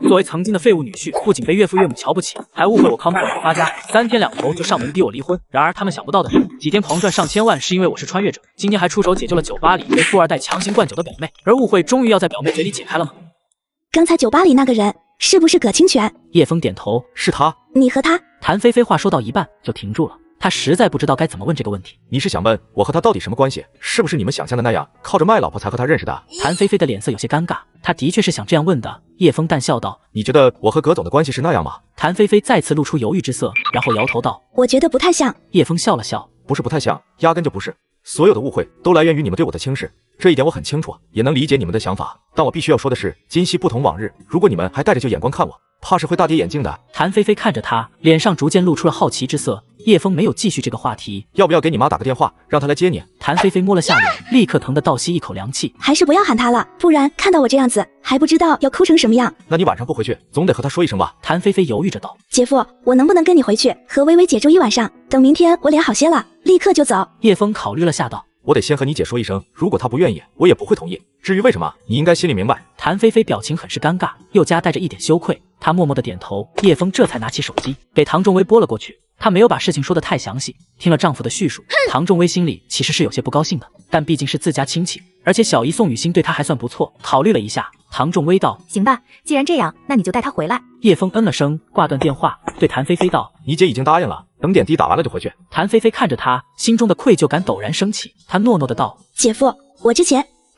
作为曾经的废物女婿，不仅被岳父岳母瞧不起，还误会我靠卖老婆发家，3天2头就上门逼我离婚。然而他们想不到的是，几天狂赚上千万是因为我是穿越者，今天还出手解救了酒吧里被富二代强行灌酒的表妹，而误会终于要在表妹嘴里解开了吗？刚才酒吧里那个人是不是葛清泉？叶枫点头，是他。你和他？谭菲菲话说到一半就停住了。他实在不知道该怎么问这个问题。你是想问我和他到底什么关系？是不是你们想象的那样，靠着卖老婆才和他认识的？谭菲菲的脸色有些尴尬，她的确是想这样问的。叶枫淡笑道：“你觉得我和葛总的关系是那样吗？”谭菲菲再次露出犹豫之色，然后摇头道：“我觉得不太像。”叶枫笑了笑：“不是不太像，压根就不是。所有的误会都来源于你们对我的轻视，这一点我很清楚，也能理解你们的想法。但我必须要说的是，今夕不同往日。如果你们还带着旧眼光看我，怕是会大跌眼镜的。”谭菲菲看着他，脸上逐渐露出了好奇之色。叶枫没有继续这个话题。要不要给你妈打个电话，让她来接你？谭菲菲摸了下脸，立刻疼得倒吸一口凉气。还是不要喊他了，不然看到我这样子，还不知道要哭成什么样。那你晚上不回去，总得和她说一声吧？谭菲菲犹豫着道：“姐夫，我能不能跟你回去，和薇薇姐住一晚上？等明天我脸好些了，立刻就走。”叶枫考虑了下道：“我得先和你姐说一声，如果她不愿意，我也不会同意。至于为什么，你应该心里明白。”谭菲菲表情很是尴尬，又夹带着一点羞愧，她默默的点头。叶枫这才拿起手机给唐仲威拨了过去。他没有把事情说得太详细，听了丈夫的叙述，唐仲威心里其实是有些不高兴的，但毕竟是自家亲戚，而且小姨宋雨欣对他还算不错。考虑了一下，唐仲威道：“行吧，既然这样，那你就带他回来。”叶枫嗯了声，挂断电话，对谭菲菲道：“你姐已经答应了，等点滴打完了就回去。”谭菲菲看着他，心中的愧疚感陡然升起，她诺诺的道：“姐夫，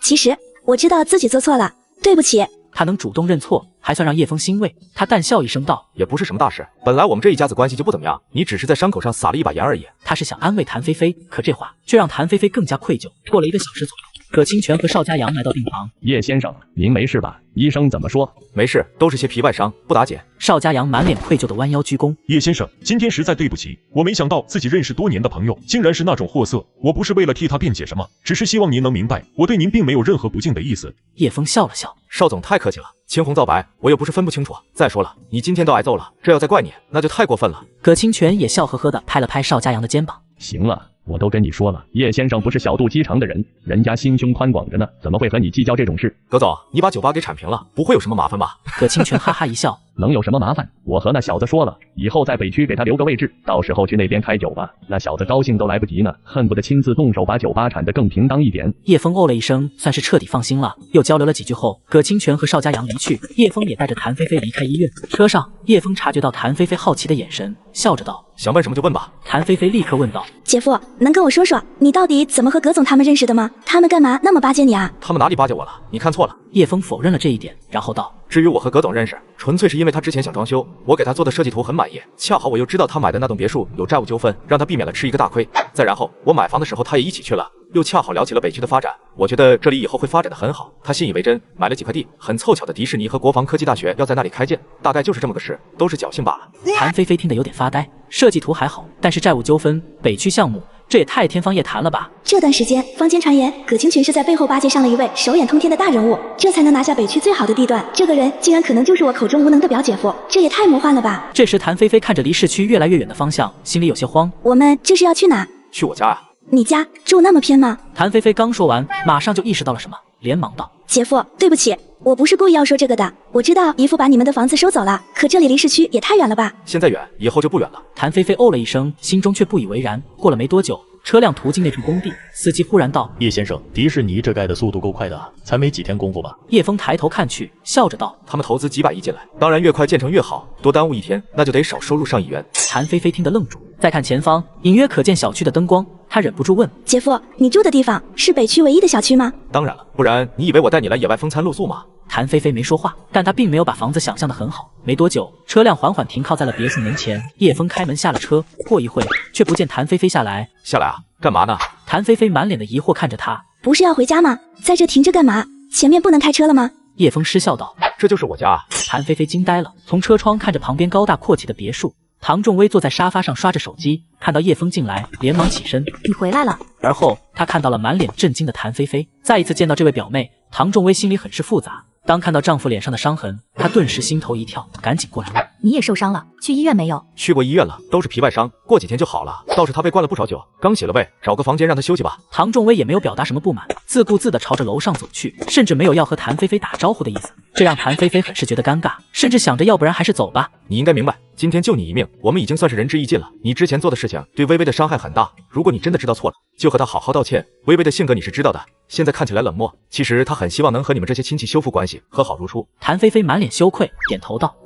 其实我知道自己做错了，对不起。”他能主动认错，还算让叶枫欣慰。他淡笑一声道：“也不是什么大事，本来我们这一家子关系就不怎么样，你只是在伤口上撒了一把盐而已。”他是想安慰谭菲菲，可这话却让谭菲菲更加愧疚。过了1个小时左右，葛清泉和邵家阳来到病房。叶先生，您没事吧？医生怎么说？没事，都是些皮外伤，不打紧。邵家阳满脸愧疚的弯腰鞠躬。叶先生，今天实在对不起，我没想到自己认识多年的朋友竟然是那种货色。我不是为了替他辩解什么，只是希望您能明白，我对您并没有任何不敬的意思。叶枫笑了笑。邵总太客气了，青红皂白我又不是分不清楚。再说了，你今天都挨揍了，这要再怪你，那就太过分了。葛清泉也笑呵呵地拍了拍邵家阳的肩膀。行了，我都跟你说了，叶先生不是小肚鸡肠的人，人家心胸宽广着呢，怎么会和你计较这种事？葛总，你把酒吧给铲平了，不会有什么麻烦吧？葛清泉哈哈一笑，能有什么麻烦？我和那小子说了，以后在北区给他留个位置，到时候去那边开酒吧。那小子高兴都来不及呢，恨不得亲自动手把酒吧铲得更平当一点。叶枫哦了一声，算是彻底放心了。又交流了几句后，葛清泉和邵家阳离去，叶枫也带着谭菲菲离开医院。车上，叶枫察觉到谭菲菲好奇的眼神，笑着道：“想问什么就问吧。”谭菲菲立刻问道：“姐夫，能跟我说说你到底怎么和葛总他们认识的吗？他们干嘛那么巴结你啊？”他们哪里巴结我了？你看错了。叶枫否认了这一点，然后道：“至于我和葛总认识，纯粹是因为他之前想装修，我给他做的设计图很满意，恰好我又知道他买的那栋别墅有债务纠纷，让他避免了吃一个大亏。再然后我买房的时候他也一起去了，又恰好聊起了北区的发展，我觉得这里以后会发展的很好，他信以为真，买了几块地，很凑巧的迪士尼和国防科技大学要在那里开建，大概就是这么个事，都是侥幸罢了。”谭菲菲听得有点发呆，设计图还好，但是债务纠纷、北区项目，这也太天方夜谭了吧？这段时间坊间传言葛清泉是在背后巴结上了一位手眼通天的大人物，这才能拿下北区最好的地段。这个人竟然可能就是我口中无能的表姐夫，这也太魔幻了吧！这时谭菲菲看着离市区越来越远的方向，心里有些慌。我们这是要去哪？去我家啊。你家住那么偏吗？谭菲菲刚说完，马上就意识到了什么，连忙道：“姐夫，对不起，我不是故意要说这个的。我知道姨父把你们的房子收走了，可这里离市区也太远了吧？”现在远，以后就不远了。谭菲菲哦了一声，心中却不以为然。过了没多久，车辆途经那处工地，司机忽然道：“叶先生，迪士尼这盖的速度够快的，才没几天功夫吧？”叶枫抬头看去，笑着道：“他们投资几百亿进来，当然越快建成越好，多耽误一天，那就得少收入上亿元。”谭菲菲听得愣住，再看前方，隐约可见小区的灯光，她忍不住问：“姐夫，你住的地方是北区唯一的小区吗？”当然了，不然你以为我带你来野外风餐露宿吗？谭菲菲没说话，但她并没有把房子想象得很好。没多久，车辆缓缓停靠在了别墅门前，叶枫开门下了车，过一会却不见谭菲菲下来。下来啊，干嘛呢？谭菲菲满脸的疑惑看着他，不是要回家吗？在这停着干嘛？前面不能开车了吗？叶枫失笑道：“这就是我家啊。”谭菲菲惊呆了，从车窗看着旁边高大阔气的别墅。唐仲威坐在沙发上刷着手机，看到叶枫进来，连忙起身：“你回来了。”而后他看到了满脸震惊的谭菲菲，再一次见到这位表妹，唐仲威心里很是复杂。当看到丈夫脸上的伤痕，她顿时心头一跳，赶紧过来问：“你也受伤了？去医院没有？”去过医院了，都是皮外伤，过几天就好了。倒是他被灌了不少酒，刚洗了胃，找个房间让他休息吧。唐仲威也没有表达什么不满，自顾自地朝着楼上走去，甚至没有要和谭菲菲打招呼的意思，这让谭菲菲很是觉得尴尬，甚至想着要不然还是走吧。你应该明白，今天救你一命，我们已经算是仁至义尽了。你之前做的事情对微微的伤害很大，如果你真的知道错了，就和她好好道歉。微微的性格你是知道的，现在看起来冷漠，其实她很希望能和你们这些亲戚修复关系，和好如初。谭菲菲满脸羞愧，点头道：“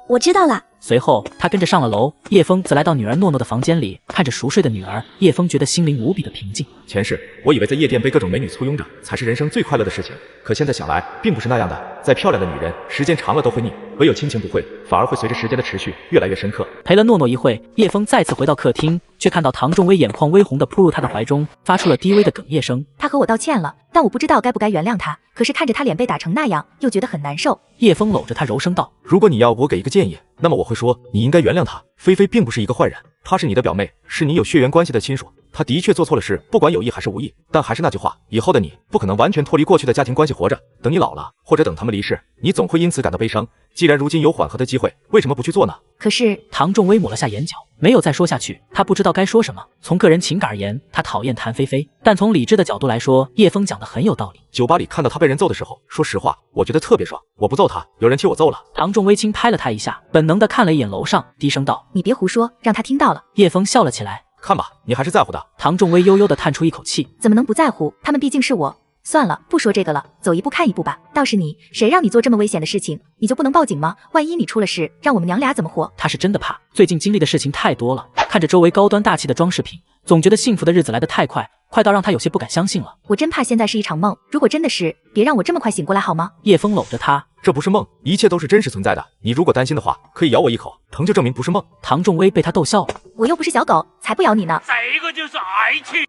我知道了。”随后，她跟着上了楼，叶枫则来到女儿诺诺的房间里，看着熟睡的女儿，叶枫觉得心灵无比的平静。前世我以为在夜店被各种美女簇拥着才是人生最快乐的事情，可现在想来并不是那样的。再漂亮的女人，时间长了都会腻，唯有亲情不会，反而会随着时间的持续越来越深刻。陪了诺诺一会，叶枫再次回到客厅，却看到唐仲威眼眶微红的扑入他的怀中，发出了低微的哽咽声。他和我道歉了，但我不知道该不该原谅他，可是看着他脸被打成那样，又觉得很难受。叶枫搂着他柔声道：“如果你要我给一个建议，那么我会说你应该原谅她。菲菲并不是一个坏人，她是你的表妹，是你有血缘关系的亲属。她的确做错了事，不管有意还是无意，但还是那句话，以后的你不可能完全脱离过去的家庭关系活着。等你老了，或者等他们离世，你总会因此感到悲伤。既然如今有缓和的机会，为什么不去做呢？”可是唐仲威抹了下眼角，没有再说下去。他不知道该说什么。从个人情感而言，他讨厌谭菲菲，但从理智的角度来说，叶枫讲的很有道理。酒吧里看到他被人揍的时候，说实话，我觉得特别爽。我不揍他，有人替我揍了。唐仲威轻拍了他一下，本能的看了一眼楼上，低声道：“你别胡说，让他听到了。”叶枫笑了起来：“看吧，你还是在乎的。”唐仲威悠悠的叹出一口气：“怎么能不在乎？他们毕竟是我。算了，不说这个了，走一步看一步吧。倒是你，谁让你做这么危险的事情？你就不能报警吗？万一你出了事，让我们娘俩怎么活？”他是真的怕，最近经历的事情太多了，看着周围高端大气的装饰品，总觉得幸福的日子来得太快，快到让他有些不敢相信了。我真怕现在是一场梦，如果真的是，别让我这么快醒过来好吗？叶枫搂着他：“这不是梦，一切都是真实存在的。你如果担心的话，可以咬我一口，疼就证明不是梦。”唐仲威被他逗笑了：“我又不是小狗，才不咬你呢。”这个就是爱情。